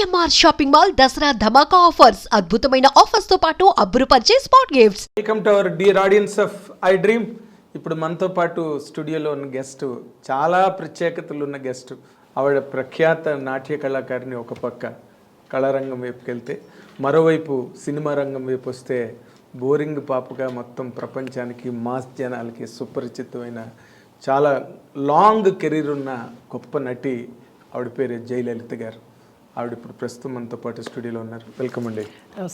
CMR shopping mall Dasara ధమాకా offers అద్భుతమైన offers తో పాటు అబ్బురుపరిచే spot gifts. Welcome to our dear audience of I dream. ఇప్పుడు మనతో పాటు స్టూడియోలో ఉన్న గెస్ట్, చాలా ప్రత్యేకతలు ఉన్న గెస్ట్. ఆవిడ ప్రఖ్యాత నాట్య కళాకారిణి ఒక పక్క కళారంగం వైపుకి వెళ్తే, మరోవైపు సినిమా రంగం వైపు వస్తే బోరింగ్ పాపగా మొత్తం ప్రపంచానికి, మాస్ జనాలకి సుపరిచితమైన చాలా లాంగ్ కెరీర్ ఉన్న గొప్ప నటి. ఆవిడ పేరు జయలలిత గారు. ఆవిడ ఇప్పుడు ప్రస్తుతం మనతో పాటు స్టూడియోలో ఉన్నారు. వెల్కమ్ అండి.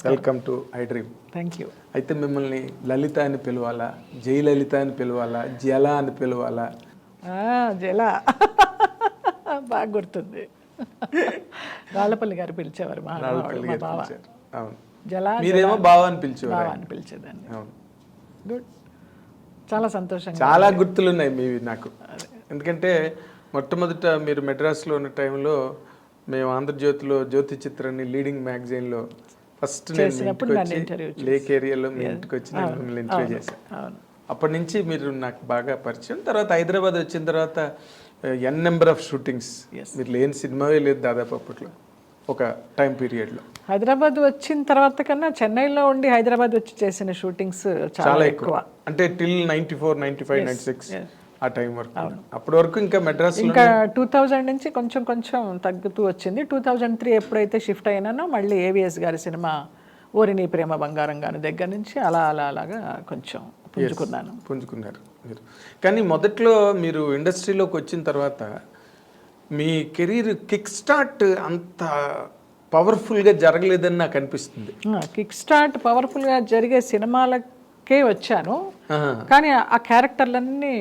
Welcome to I dream. Thank you. అయితే మిమ్మల్ని లలిత అని పిలవాలా, జయలలిత అని పిలవాలా, జల అని పిలవాలా? జల బాగా గుర్తుంది. రాళ్ళపల్లి గారు పిలిచేవారు మా బావ. అవును, జల. మీరేమో బావ అని పిలిచేవారు. అని పిలిచేదాన్ని. అవును, గుడ్. చాలా సంతోషంగా. చాలా గుర్తులు ఉన్నాయి మీవి నాకు. ఎందుకంటే మొట్టమొదట మీరు మెడ్రాస్లో ఉన్న టైంలో మేము ఆంధ్రజ్యోతిలో జ్యోతి చిత్రాన్ని లీడింగ్ మ్యాగజైన్లో ఫస్ట్ లేక్ ఏరియాలో మీ ఇంటికి వచ్చి నేను మిమ్మల్ని ఇంటర్వ్యూ చేశాను. అప్పటి నుంచి మీరు నాకు బాగా పరిచయం. తర్వాత హైదరాబాద్ వచ్చిన తర్వాత ఎన్ నెంబర్ ఆఫ్ షూటింగ్స్. మీరు లేని సినిమావే లేదు దాదాపు అప్పట్లో, ఒక టైం పీరియడ్లో. హైదరాబాద్ వచ్చిన తర్వాత కన్నా చెన్నైలో ఉండి హైదరాబాద్ వచ్చి చేసిన షూటింగ్స్ చాలా ఎక్కువ. అంటే టిల్ 94, 95, 96 ఆ టైం వరకు. అప్పటి వరకు ఇంకా మెడ్రాస్ ఇంకా 2000 నుంచి కొంచెం కొంచెం తగ్గుతూ వచ్చింది. 2003 ఎప్పుడైతే షిఫ్ట్ అయినానో మళ్ళీ ఏవిఎస్ గారి సినిమా ఓరిని ప్రేమ బంగారం గారి దగ్గర నుంచి అలాగా కొంచెం పుంజుకున్నారు మీరు. కానీ మొదట్లో మీరు ఇండస్ట్రీలోకి వచ్చిన తర్వాత మీ కెరీర్ కిక్ స్టార్ట్ అంత పవర్ఫుల్గా జరగలేదని నాకు అనిపిస్తుంది. కిక్ స్టార్ట్ పవర్ఫుల్గా జరిగే సినిమాలకే వచ్చాను, కానీ ఆ క్యారెక్టర్లన్నీ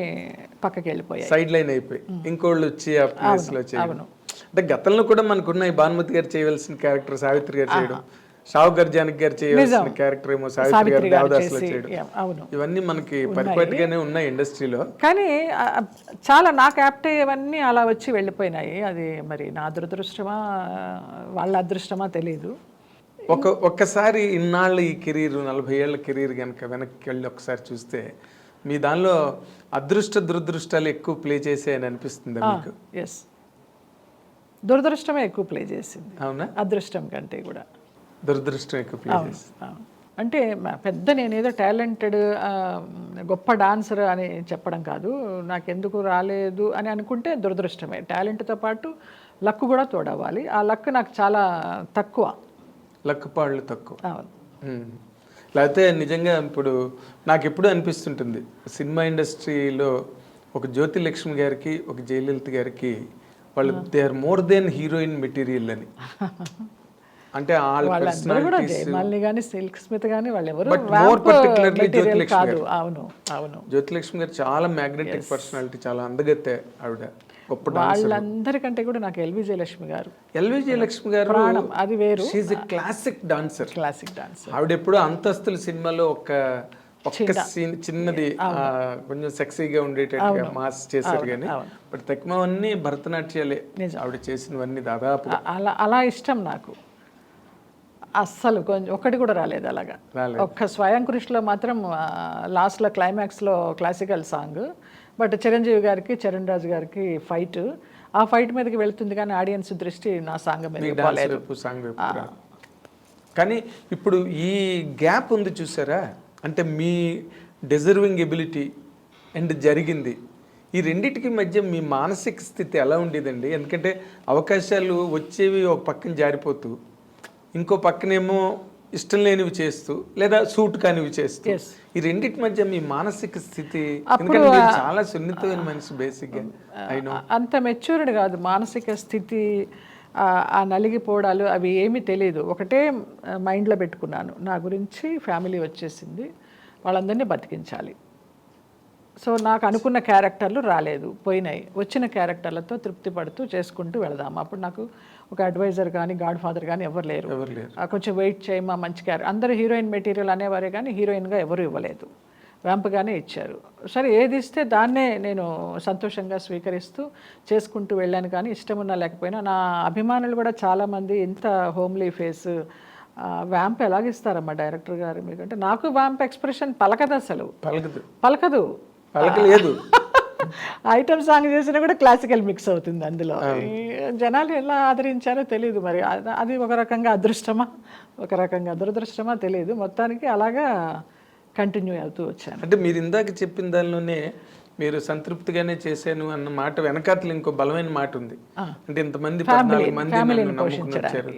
పక్కకి వెళ్ళిపోయాయి, సైడ్ లైన్ అయిపోయి ఇంకోళ్ళు వచ్చి ఆ ప్లేస్ లో చేయడం. అంటే గతంలో కూడా మనకున్న భానుమతి గారు చేయవలసిన క్యారెక్టర్ సావిత్రి గారు చేయడం, షావు గర్జానికి గారు చేయవలసిన క్యారెక్టర్ ఏమో సావిత్రి గారు దేవదాసులో చేయడం, ఇవన్నీ మనకి పరిపాటిగానే ఉన్నాయి ఇండస్ట్రీలో. కానీ చాలా నాకు యాప్ట్ అయ్యేవన్నీ అలా వచ్చి వెళ్ళిపోయినాయి. అది మరి నా దురదృష్టమా వాళ్ళ అదృష్టమా తెలీదు. ఒక్కసారి ఇన్నాళ్ళు ఈ కెరీర్ 40 ఏళ్ల కెరీర్ కనుక వెనక్కి వెళ్ళి ఒకసారి చూస్తే మీ దానిలో అదృష్ట దురదృష్టాలు ఎక్కువ ప్లే చేసాయని అనిపిస్తుంది మీకు? ఎస్, దురదృష్టమే ఎక్కువ ప్లే చేసింది. అవునా? అదృష్టం కంటే కూడా దురదృష్టం ఎక్కువ ప్లే చేసింది. అంటే పెద్ద నేనేదో టాలెంటెడ్ గొప్ప డాన్సర్ అని చెప్పడం కాదు. నాకెందుకు రాలేదు అని అనుకుంటే దురదృష్టమే. టాలెంట్తో పాటు లక్ కూడా తోడవ్వాలి. ఆ లక్ నాకు చాలా తక్కువ. లక్ పాళ్ళు తక్కువ. లేకపోతే నిజంగా ఇప్పుడు నాకు ఎప్పుడు అనిపిస్తుంటుంది, సినిమా ఇండస్ట్రీలో ఒక జ్యోతి లక్ష్మి గారికి, ఒక జయలలిత గారికి వాళ్ళు they are more than heroine material అని. అంటే జయమాలిని కానీ సిల్క్ స్మిత్ కానీ వాళ్ళు ఎవరు కాదు. అవును అవును, జ్యోతి లక్ష్మి గారు చాలా మ్యాగ్నెటిక్ పర్సనాలిటీ, చాలా అందగత్తే ఆవిడ, గొప్ప వాళ్ళందరికంటే కూడా నాకు ఎల్వి జయలక్ష్మి గారు. ఎల్వి జయలక్ష్మి గారు అది వేరు. She's a classic dancer. Dancer ఆవిడ ఎప్పుడు అంతస్తుల సినిమాలో ఒక్క సీన్ చిన్నది కొంచెం సెక్సీగా ఉండేటట్టుగా మాస్ చేశారు. కానీ బట్ తక్కువన్నీ భరతనాట్యాలే ఆవిడ చేసినవన్నీ దాదాపు. అలా ఇష్టం నాకు. అస్సలు కొంచెం ఒక్కటి కూడా రాలేదు అలాగా. ఒక్క స్వయం కృషిలో మాత్రం లాస్ట్లో క్లైమాక్స్లో క్లాసికల్ సాంగ్. బట్ చిరంజీవి గారికి, చరణ్ రాజు గారికి ఫైట్, ఆ ఫైట్ మీదకి వెళ్తుంది కానీ ఆడియన్స్ దృష్టి నా సాంగ్ మీద పోలేదు. కానీ ఇప్పుడు ఈ గ్యాప్ ఉంది చూసారా, అంటే మీ డిజర్వింగ్ ఎబిలిటీ అండ్ జరిగింది, ఈ రెండింటికి మధ్య మీ మానసిక స్థితి ఎలా ఉండేదండి? ఎందుకంటే అవకాశాలు వచ్చేవి ఒక పక్కన జారిపోతూ, ఇంకో పక్కనేమో ఇష్టం లేనివి చేస్తూ, లేదా సూట్ కానివి చేస్తూ, ఈ రెండింటి మధ్య మీ మానసిక స్థితి? ఎందుకంటే మీరు చాలా సున్నితమైన మనిషి బేసిక్గా. అంత మెచ్యూర్డ్ కాదు మానసిక స్థితి. ఆ నలిగిపోవడాలు అవి ఏమీ తెలియదు. ఒకటే మైండ్లో పెట్టుకున్నాను, నా గురించి ఫ్యామిలీ వచ్చేసింది, వాళ్ళందరినీ బతికించాలి. సో నాకు అనుకున్న క్యారెక్టర్లు రాలేదు, పోయినాయి. వచ్చిన క్యారెక్టర్లతో తృప్తి పడుతూ చేసుకుంటూ వెళదాము. అప్పుడు నాకు ఒక అడ్వైజర్ కానీ, గాడ్ ఫాదర్ కానీ ఎవరు లేరు. కొంచెం వెయిట్ చేయమా, మంచి క్యారెక్టర్. అందరూ హీరోయిన్ మెటీరియల్ అనేవారే కానీ హీరోయిన్గా ఎవరు ఇవ్వలేదు, వ్యాంప్గానే ఇచ్చారు. సరే, ఏది ఇస్తే దాన్నే నేను సంతోషంగా స్వీకరిస్తూ చేసుకుంటూ వెళ్ళాను. కానీ ఇష్టం ఉన్నా లేకపోయినా నా అభిమానులు కూడా చాలామంది ఇంత హోమ్లీ ఫేస్, వ్యాంప్ ఎలాగిస్తారమ్మా డైరెక్టర్ గారు మీకంటే? నాకు వ్యాంప్ ఎక్స్ప్రెషన్ పలకదు, అసలు పలకదు. పలకలేదు. ఐటమ్ సాంగ్ చేసినా కూడా క్లాసికల్ మిక్స్ అవుతుంది అందులో. ఈ జనాలు ఎలా ఆదరించారో తెలియదు మరి. అది ఒక రకంగా అదృష్టమా ఒక రకంగా దురదృష్టమా తెలియదు. మొత్తానికి అలాగా కంటిన్యూ అవుతూ వచ్చాను. అంటే మీరు ఇందాక చెప్పిన దానిలోనే మీరు సంతృప్తిగానే చేశాను అన్న మాట వెనకాతలు ఇంకో బలమైన మాట ఉంది. అంటే ఇంతమంది 14 మంది నన్ను నమ్ముకుని వచ్చారు.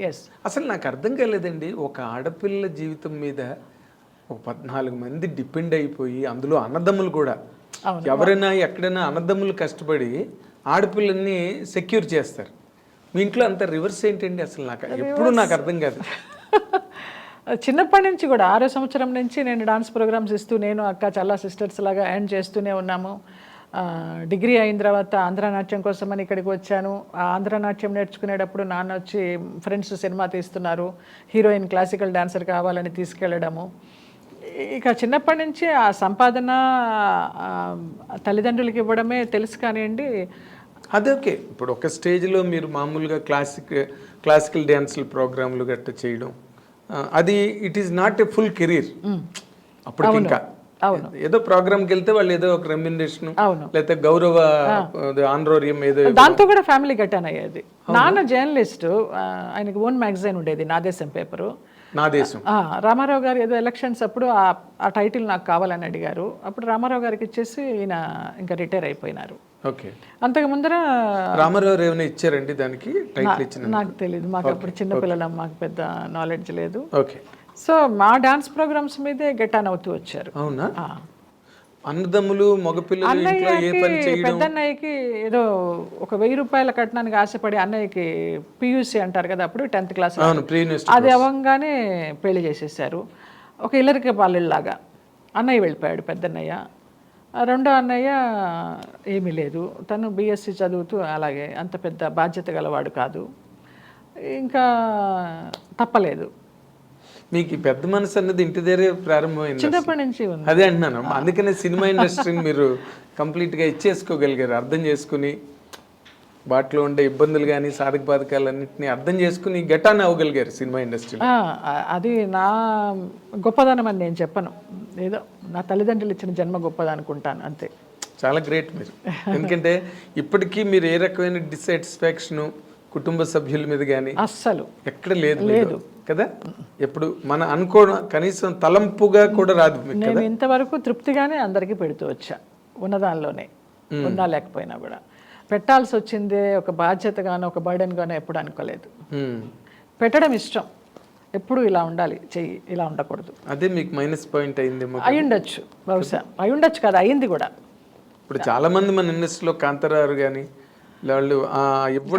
అసలు నాకు అర్థం కాలేదండి, ఒక ఆడపిల్ల జీవితం మీద ఒక 14 మంది డిపెండ్ అయిపోయి, అందులో అన్నదమ్ములు కూడా, ఎవరైనా ఎక్కడైనా అన్నదమ్ములు కష్టపడి ఆడపిల్లల్ని సెక్యూర్ చేస్తారు. మీ ఇంట్లో అంత రివర్స్ ఏంటండి అసలు? ఎప్పుడు నాకు అర్థం కాదు. చిన్నప్పటి నుంచి కూడా 6వ సంవత్సరం నుంచి నేను డాన్స్ ప్రోగ్రామ్స్ ఇస్తూ, నేను అక్క చాలా సిస్టర్స్ లాగా ఎర్న్ చేస్తూనే ఉన్నాము. డిగ్రీ అయిన తర్వాత ఆంధ్రనాట్యం కోసమని ఇక్కడికి వచ్చాను. ఆ ఆంధ్రనాట్యం నేర్చుకునేటప్పుడు నాన్న వచ్చి ఫ్రెండ్స్ సినిమా తీస్తున్నారు, హీరోయిన్ క్లాసికల్ డాన్సర్ కావాలని తీసుకెళ్ళడము. ఇక చిన్నప్పటి నుంచి ఆ సంపాదన తల్లిదండ్రులకి ఇవ్వడమే తెలుసు కానివ్వండి. అదే ఓకే. ఇప్పుడు ఒక స్టేజ్లో మీరు మామూలుగా క్లాసికల్ డ్యాన్సుల ప్రోగ్రాంలు గట్ట చేయడం, అది it is not a full career అప్పుడు. ఇంకా ఏదో ప్రోగ్రామ్కి వెళ్తే వాళ్ళు ఏదో ఒక రెమ్యునరేషన్ లేకపోతే గౌరవ ఆనరోరియం ఏదో, దాంతో కూడా ఫ్యామిలీ గట్టాన్ అయ్యేది. నాన్న జర్నలిస్టు, ఆయనకి ఓన్ మ్యాగజైన్ ఉండేది, నా దేశం పేపరు. నా దేశం. రామారావు గారు ఏదో ఎలక్షన్స్ అప్పుడు ఆ టైటిల్ నాకు కావాలని అడిగారు. అప్పుడు రామారావు గారికి ఇచ్చేసి ఈయన ఇంకా రిటైర్ అయిపోయినారు. ఓకే. అంతకు ముందర రామారావు ఏమైనా ఇచ్చారండి దానికి టైటిల్ ఇచ్చిన? నాకు తెలియదు, మాకు అప్పుడు చిన్నపిల్లలం, మాకు పెద్ద నాలెడ్జ్ లేదు. ఓకే. సో మా డాన్స్ ప్రోగ్రామ్స్ మీదే గెటాన్ అవుతూ వచ్చారు. అవునా? అన్నదమ్ములు మగపిల్లలు ఇంట్లో ఏ పని చేయడం? పెద్దన్నయ్యకి ఏదో ఒక 1000 రూపాయల కట్నానికి ఆశపడి, అన్నయ్యకి పియూసీ అంటారు కదా అప్పుడు 10th క్లాస్, అది అవ్వగానే పెళ్లి చేసేసారు. ఒక ఇల్లరికి పాలిలాగా అన్నయ్య వెళ్ళిపోయాడు పెద్దన్నయ్య. రెండో అన్నయ్య ఏమీ లేదు, తను బీఎస్సీ చదువుతూ అలాగే, అంత పెద్ద బాధ్యత గలవాడు కాదు. ఇంకా తప్పలేదు. మీకు ఈ పెద్ద మనసు అన్నది ఇంటి దగ్గరే ప్రారంభమైంది, చిన్నప్పటి నుంచి ఉంది. అదే అంటున్నాను. అందుకనే సినిమా ఇండస్ట్రీని మీరు కంప్లీట్గా ఇచ్చేసుకోగలిగారు, అర్థం చేసుకుని వాటిలో ఉండే ఇబ్బందులు కానీ సాధక బాధకాలన్నింటినీ అర్థం చేసుకుని గెటాన్ అవ్వగలిగారు సినిమా ఇండస్ట్రీ. అది నా గొప్పదనం అని నేను చెప్పను, ఏదో నా తల్లిదండ్రులు ఇచ్చిన జన్మ గొప్పది అనుకుంటాను, అంతే. చాలా గ్రేట్ మీరు. ఎందుకంటే ఇప్పటికీ మీరు ఏ రకమైన డిస్సాటిస్ఫాక్షను కుటుంబ సభ్యుల మీద కానీ అస్సలు ఎక్కడ లేదు కదా. ఎప్పుడు మన అనుకోవడం కనీసం తలంపుగా కూడా రాదు. నేను ఇంతవరకు తృప్తిగానే అందరికీ పెడుతూ వచ్చా, ఉన్నదానిలోనే, ఉన్నా లేకపోయినా కూడా. పెట్టాల్సి వచ్చిందే ఒక బాధ్యతగానో ఒక బర్డెన్గానో ఎప్పుడు అనుకోలేదు. పెట్టడం ఇష్టం, ఎప్పుడు ఇలా ఉండాలి, చెయ్యి ఇలా ఉండకూడదు. అదే మీకు మైనస్ పాయింట్ అయింది. అయ్యుండొచ్చు, బహుశా అయ్యుండొచ్చు కదా, అయింది కూడా. ఇప్పుడు చాలా మంది మన ఇండస్ట్రీలో కాంతారావు కానీ వాళ్ళు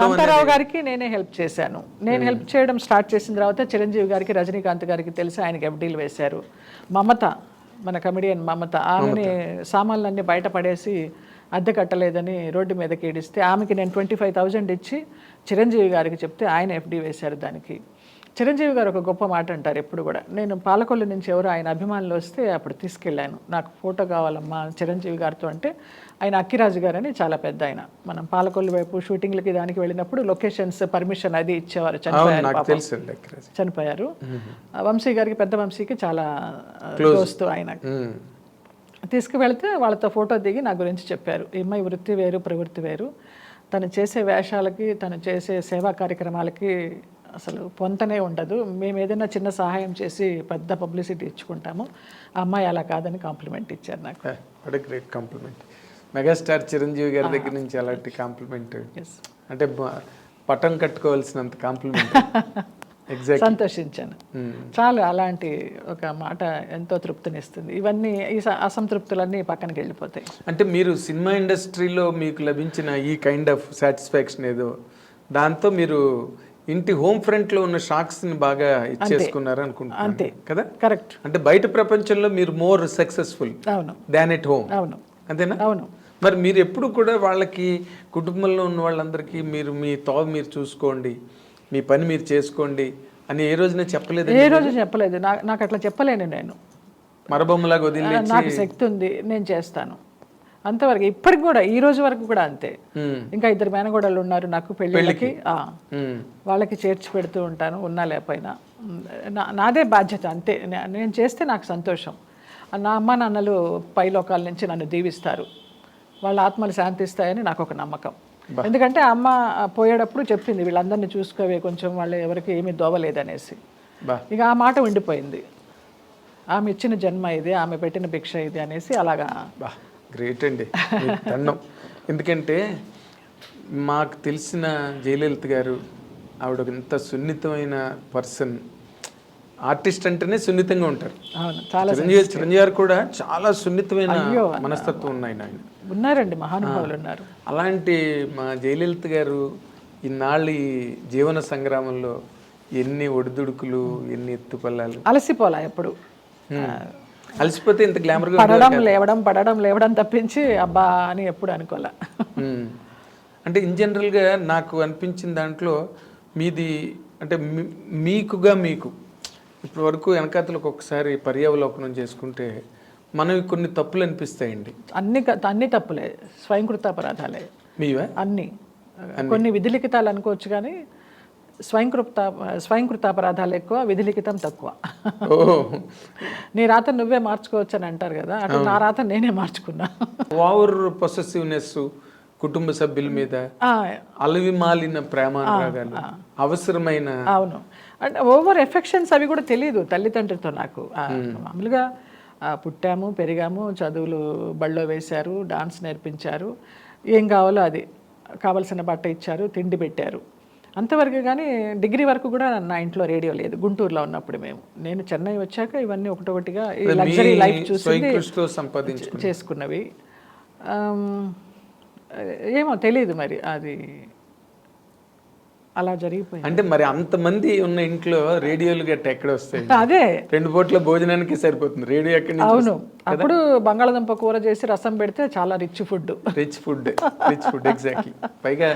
కాంతారావు గారికి నేనే హెల్ప్ చేశాను. నేను హెల్ప్ చేయడం స్టార్ట్ చేసిన తర్వాత చిరంజీవి గారికి, రజనీకాంత్ గారికి తెలిసి ఆయనకి FDలు వేశారు. మమత, మన కమెడియన్ మమత, ఆమెని సామాన్లన్నీ బయట పడేసి అద్దె కట్టలేదని రోడ్డు మీదకి ఏడిస్తే ఆమెకి నేను 25,000 ఇచ్చి చిరంజీవి గారికి చెప్తే ఆయన FD వేశారు దానికి. చిరంజీవి గారు ఒక గొప్ప మాట అంటారు ఎప్పుడు కూడా, నేను పాలకొల్లు నుంచి ఎవరో ఆయన అభిమానులు వస్తే అప్పుడు తీసుకెళ్ళాను, నాకు ఫోటో కావాలమ్మా చిరంజీవి గారితో అంటే, ఆయన అక్కిరాజు గారు అని చాలా పెద్ద ఆయన, మనం పాలకొల్లు వైపు షూటింగ్లకి దానికి వెళ్ళినప్పుడు లొకేషన్స్ పర్మిషన్ అది ఇచ్చేవారు. చనిపోయారు. వంశీ గారికి, పెద్ద వంశీకి చాలా దోస్తు ఆయన. తీసుకువెళ్తే వాళ్ళతో ఫోటో దిగి నా గురించి చెప్పారు, ఈ అమ్మాయి వృత్తి వేరు ప్రవృత్తి వేరు, తను చేసే వేషాలకి తను చేసే సేవా కార్యక్రమాలకి అసలు పొంతనే ఉండదు, మేము ఏదైనా చిన్న సహాయం చేసి పెద్ద పబ్లిసిటీ ఇచ్చుకుంటాము, ఆ అమ్మాయి అలా కాదని కాంప్లిమెంట్ ఇచ్చారు నాకు. What a great compliment. Megastar Chiranjeevi గారి దగ్గర నుంచి అలాంటి కాంప్లిమెంట్ అంటే పట్టం కట్టుకోవాల్సినంత కాంప్లిమెంట్. ఎగ్జాక్ట్, సంతోషించాను చాలు. అలాంటి ఒక మాట ఎంతో తృప్తినిస్తుంది. ఇవన్నీ ఈ అసంతృప్తులన్నీ పక్కనకి వెళ్ళిపోతాయి. అంటే మీరు సినిమా ఇండస్ట్రీలో మీకు లభించిన ఈ కైండ్ ఆఫ్ సాటిస్ఫాక్షన్ ఏదో, దాంతో మీరు ఇంటి హోమ్ ఫ్రంట్ లో ఉన్న షాక్స్ ని బాగా ఇచ్చేసుకున్నారు అనుకుంటున్నాను. అంతే కదా, కరెక్ట్. అంటే బయట ప్రపంచంలో మీరు more successful than at home. అవును, అంతేనా? అవును. మరి మీరు ఎప్పుడు కూడా వాళ్ళకి, కుటుంబంలో ఉన్న వాళ్ళందరికీ మీరు మీ తోవ మీరు చూసుకోండి, మీ పని మీరు చేసుకోండి అని ఏ రోజున చెప్పలేదు? ఏ రోజు చెప్పలేదు. నాకు అట్లా చెప్పలేను. నేను మరబొమ్మలాగా వదిలేసి, నాకు శక్తి ఉంది, నేను చేస్తాను అంతవరకు. ఇప్పటికి కూడా, ఈ రోజు వరకు కూడా అంతే. ఇంకా 2 మేనగోడళ్ళు ఉన్నారు నాకు పెళ్ళిళ్ళకి, వాళ్ళకి చేర్చి పెడుతూ ఉంటాను, ఉన్నా లేకపోయినా. నాదే బాధ్యత అంతే. నేను చేస్తే నాకు సంతోషం. నా అమ్మ నాన్నలు పై లోకాల నుంచి నన్ను దీవిస్తారు. వాళ్ళ ఆత్మలు శాంతిస్తాయని నాకు ఒక నమ్మకం. ఎందుకంటే అమ్మ పోయేటప్పుడు చెప్పింది, వీళ్ళందరినీ చూసుకోవే కొంచెం, వాళ్ళు ఎవరికి ఏమీ దోవలేదనేసి. ఇక ఆ మాట ఉండిపోయింది, ఆమె ఇచ్చిన జన్మ ఇది, ఆమె పెట్టిన భిక్ష ఇది అనేసి అలాగా. గ్రేట్ అండి, దండం. ఎందుకంటే మాకు తెలిసిన జయలలిత గారు ఆవిడ ఇంత సున్నితమైన పర్సన్. ఆర్టిస్ట్ అంటేనే సున్నితంగా ఉంటారు. అవును, చాలా. చిరంజీవి గారు కూడా చాలా సున్నితమైన మనస్తత్వం ఉన్నాయి ఆయన. ఉన్నారండి, మహానుభావులు ఉన్నారు. అలాంటి మా జయలలిత గారు ఇన్నాళ్ళు ఈ జీవన సంగ్రామంలో ఎన్ని ఒడిదుడుకులు, ఎన్ని ఎత్తుపల్లాలు. అలసిపోలా ఎప్పుడు. అలసిపోతే ఇంత గ్లామర్గా పడడం లేవడం తప్పించి అబ్బా అని ఎప్పుడు అనుకోలే. అంటే ఇన్ జనరల్గా నాకు అనిపించిన దాంట్లో మీది అంటే మీకుగా మీకు ఇప్పటి వరకు వెనకాతలకు ఒకసారి పర్యావలోకనం చేసుకుంటే మనవి కొన్ని తప్పులు అనిపిస్తాయండి. అన్ని తప్పులే, స్వయంకృతాపరాధాలే మీవే అన్ని. కొన్ని విధిలిఖితాలు అనుకోవచ్చు కానీ స్వయంకృతాపరాధాలు ఎక్కువ, విధిలిఖితం తక్కువ. నీ రాత నువ్వే మార్చుకోవచ్చు అని అంటారు కదా, అటు నా రాత నేనే మార్చుకున్నా. ఓవర్ పొసెసివ్నెస్, కుటుంబ సభ్యుల మీద అలవి మాలిన ప్రేమానురాగాలు, అవసరమైన. అవును, అంటే ఓవర్ ఎఫెక్షన్స్ అవి కూడా తెలియదు తల్లిదండ్రులతో నాకు. మామూలుగా పుట్టాము, పెరిగాము, చదువులు బళ్ళో వేశారు, డాన్స్ నేర్పించారు, ఏం కావాలో అది కావలసిన బట్ట ఇచ్చారు, తిండి పెట్టారు, అంతవరకు. కానీ డిగ్రీ వరకు కూడా నా ఇంట్లో రేడియో లేదు. గుంటూరులో ఉన్నప్పుడు నేను చెన్నై వచ్చాక ఇవన్నీ ఒకటొకటిగా లగ్జరీ లైఫ్ చూసి చేసుకున్నవి. ఏమో తెలియదు మరి, అది అలా జరిగిపోయింది. అంటే మరి అంతమంది ఉన్న ఇంట్లో రేడియోలు గట్ట ఎక్కడ వస్తాయి? అదే 2 పూట్ల భోజనానికి సరిపోతుంది రేడియో ఎక్కడి నుంచి? అవును, అప్పుడు బంగాళదుంప కూర చేసి రసం పెడితే చాలా రిచ్ ఫుడ్ ఎగ్జాక్ట్లీ. పైగా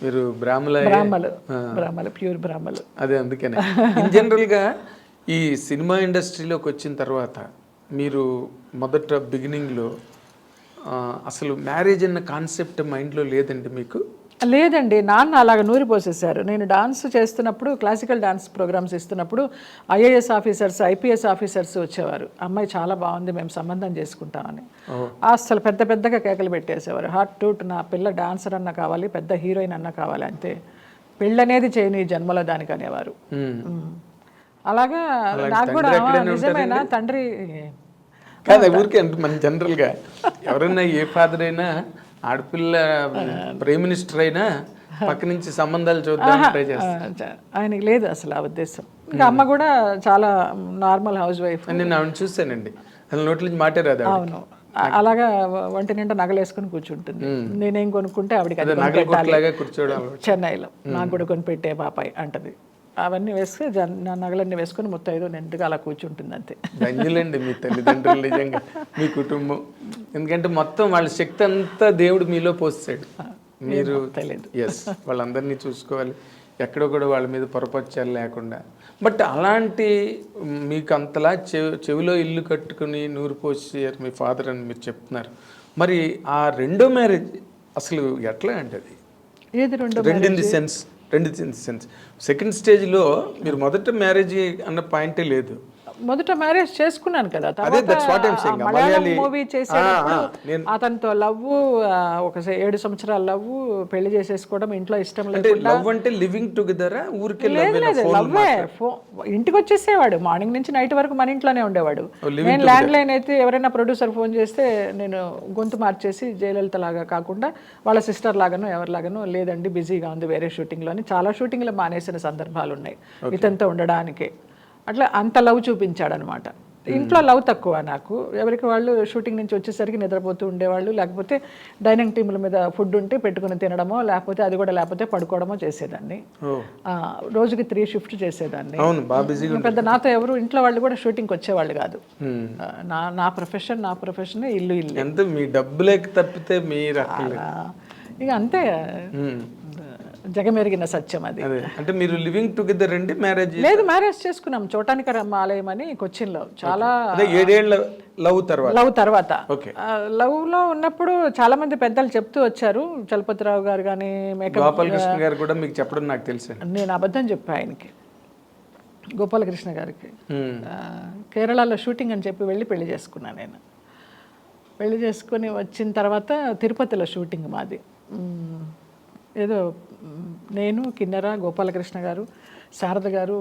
మీరు బ్రాహ్మలు ప్యూర్ బ్రాహ్మలు. అదే అందుకనే ఇన్ జనరల్గా ఈ సినిమా ఇండస్ట్రీలోకి వచ్చిన తర్వాత మీరు మొదట బిగినింగ్లో అసలు మ్యారేజ్ అన్న కాన్సెప్ట్ మైండ్లో లేదండి మీకు? లేదండి, నాన్న అలాగ నూరిపోసేసారు. నేను డాన్స్ చేస్తున్నప్పుడు, క్లాసికల్ డాన్స్ ప్రోగ్రామ్స్ ఇస్తున్నప్పుడు ఐఏఎస్ ఆఫీసర్స్, ఐపీఎస్ ఆఫీసర్స్ వచ్చేవారు. అమ్మాయి చాలా బాగుంది, మేము సంబంధం చేసుకుంటామని. అసలు పెద్దగా కేకలు పెట్టేసేవారు. హార్ట్ టూట్, నా పిల్ల డాన్సర్ అన్న కావాలి, పెద్ద హీరోయిన్ అన్న కావాలి, అంతే, పెళ్ళనేది చేయని జన్మలో దానికి అనేవారు. అలాగా నాకు కూడా నిజమైన తండ్రి కాదు ఊరికే అంటే మన జనరల్గా ఎవరైనా ఏ ఫాదర్ అయినా ఆడపిల్ల ప్రైమ్ మినిస్టర్ అయినా పక్క నుంచి సంబంధాలు చూద్దాం ట్రై చేస్తారు. ఆయనకి లేదు అసలు ఆ ఉద్దేశం. ఇంకా అమ్మ కూడా చాలా నార్మల్ హౌస్ వైఫ్. నేను ఆవిడ చూసానండి, అసలు నోట్ల నుంచి మాటే రాదు. అవును, అలాగా ఒంటి నిండా నగలేసుకుని కూర్చుంటుంది. నేనేం కొనుక్కుంటే ఆవిడకి కూర్చోవడం చెన్నైలో నాకు కూడా కొనిపెట్టే బాపాయ్ అంటది. అవన్నీ వేసుకుని నా నగలన్నీ వేసుకొని మొత్తం నిండుగా అలా కూర్చుంటుంది, అంతే. ధన్యులండి మీ తల్లిదండ్రులు, నిజంగా మీ కుటుంబం. ఎందుకంటే మొత్తం వాళ్ళ శక్తి అంతా దేవుడు మీలో పోస్తాడు. మీరు తెలియదు, ఎస్, వాళ్ళందరినీ చూసుకోవాలి, ఎక్కడో కూడా వాళ్ళ మీద పొరపచ్చాలు లేకుండా. బట్ అలాంటి మీకు అంతలా చెవిలో ఇల్లు కట్టుకుని నూరు పోసారు మీ ఫాదర్ అని మీరు చెప్తున్నారు. మరి ఆ రెండో మ్యారేజ్ అసలు ఎట్లా అంటే అది? ఏది రెండు ఇన్ ది సెన్స్ సెకండ్ స్టేజ్లో మీరు మొదట మ్యారేజ్ అన్న పాయింటే లేదు. మొదట మ్యారేజ్ చేసుకున్నాను కదా, మూవీ చేసేటప్పుడు అతనితో లవ్, ఒక 7 సంవత్సరాల లవ్, పెళ్లి చేసేసుకోవడం, ఇంట్లో ఇష్టం లేదు. లవ్ అంటే లివింగ్ టుగెదర్? ఊరికే లవ్వే. ఇంటికి వచ్చేసేవాడు, మార్నింగ్ నుంచి నైట్ వరకు మన ఇంట్లోనే ఉండేవాడు. నేను ల్యాండ్ లైన్ అయితే ఎవరైనా ప్రొడ్యూసర్ ఫోన్ చేస్తే నేను గొంతు మార్చేసి జయలలిత లాగా కాకుండా వాళ్ళ సిస్టర్ లాగానో ఎవరిలాగానో, లేదండి బిజీగా ఉంది వేరే షూటింగ్లో అని చాలా షూటింగ్లో మానేసిన సందర్భాలు ఉన్నాయి ఇతనితో ఉండడానికే. అట్లా అంత లవ్ చూపించాడనమాట. ఇంట్లో లవ్ తక్కువ నాకు. ఎవరికి వాళ్ళు షూటింగ్ నుంచి వచ్చేసరికి నిద్రపోతూ ఉండేవాళ్ళు, లేకపోతే డైనింగ్ టేబుల్ మీద ఫుడ్ ఉంటే పెట్టుకుని తినడమో, లేకపోతే అది కూడా లేకపోతే పడుకోవడమో చేసేదాన్ని. రోజుకి 3 షిఫ్ట్ చేసేదాన్ని. పెద్ద నాతో ఎవరు ఇంట్లో వాళ్ళు కూడా షూటింగ్కి వచ్చేవాళ్ళు కాదు. నా ప్రొఫెషన్ ఇల్లు ఎంత మీ డబ్బులేకి తప్పితే మీరు ఇక అంతే, జగమెరిగిన సత్యం అది. అంటే మీరు లివింగ్ టుగెదర్ అండి? మ్యారేజ్ లేదు, మ్యారేజ్ చేసుకున్నాం చోటానికరమ్మ ఆలయం అని కొచ్చిన్లో. చాలా 7 ఏళ్ల లవ్ తర్వాత లవ్ లో ఉన్నప్పుడు చాలా మంది పెద్దలు చెప్తూ వచ్చారు. చలపతిరావు గారు కానీ, గోపాలకృష్ణ గారు కూడా మీకు చెప్పడం నాకు తెలుసు. నేను అబద్ధం చెప్పా ఆయనకి, గోపాలకృష్ణ గారికి. కేరళలో షూటింగ్ అని చెప్పి వెళ్ళి పెళ్లి చేసుకున్నాను నేను. పెళ్లి చేసుకొని వచ్చిన తర్వాత తిరుపతిలో షూటింగ్ మాది. ఏదో నేను, కిన్నెర, గోపాలకృష్ణ గారు, శారద గారు,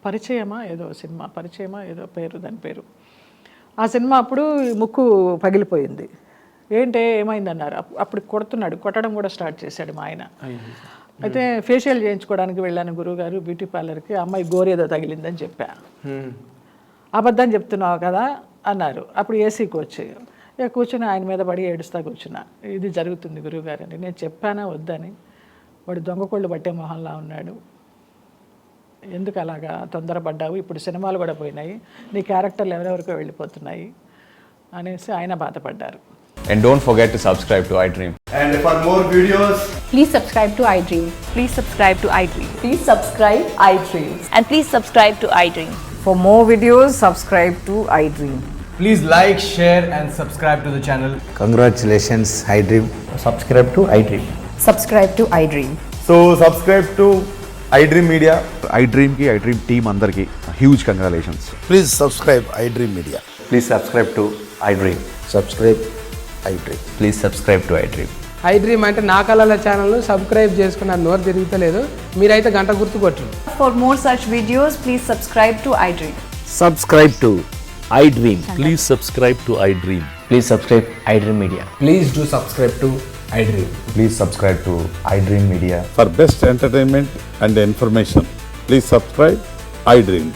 పరిచయమా ఏదో సినిమా, పరిచయమా ఏదో పేరు, దాని పేరు. ఆ సినిమా అప్పుడు ముక్కు పగిలిపోయింది. ఏంటే ఏమైందన్నారు. అప్పుడు కొట్టడం కూడా స్టార్ట్ చేశాడు మా ఆయన. అయితే ఫేషియల్ చేయించుకోవడానికి వెళ్ళాను గురువుగారు బ్యూటీ పార్లర్కి. అమ్మాయి గోరేదో తగిలిందని చెప్పా. అబద్ధం చెప్తున్నావు కదా అన్నారు. అప్పుడు ఏసీకి వచ్చి కూర్చుని ఆయన మీద పడి ఏడుస్తా కూర్చున్నా. ఇది జరుగుతుంది గురువుగారు అని. నేను చెప్పానా వద్దని. వాడు దొంగకోళ్ళు పట్టే మొహంలా ఉన్నాడు. ఎందుకు అలాగా తొందరపడ్డావు, ఇప్పుడు సినిమాలు కూడా పోయినాయి, నీ క్యారెక్టర్లు ఎవరెవరికో వెళ్ళిపోతున్నాయి అనేసి ఆయన బాధపడ్డారు. And don't forget to subscribe to iDream. And for more videos, Please subscribe to iDream. Please subscribe to iDream. Please subscribe iDream. And please subscribe to iDream. For more videos, subscribe to iDream. please like, share, and subscribe to the channel. Congratulations, iDream. Subscribe to iDream. Subscribe to iDream. So subscribe to iDream Media. iDream ki iDream team andarki huge congratulations. Please subscribe iDream Media. Please subscribe to iDream. Subscribe iDream. Please subscribe to iDream. iDream అంటే నా కళల channel subscribe చేసుకున్న నోరు తిరుగుతలేదు. మీరైతే గంట గుర్తు కొట్టండి. For more such videos, please subscribe to iDream. Subscribe to iDream. Please subscribe to iDream. Please subscribe iDream Media. Please do subscribe to iDream. Please subscribe to iDream Media. For best entertainment and information, please subscribe iDream.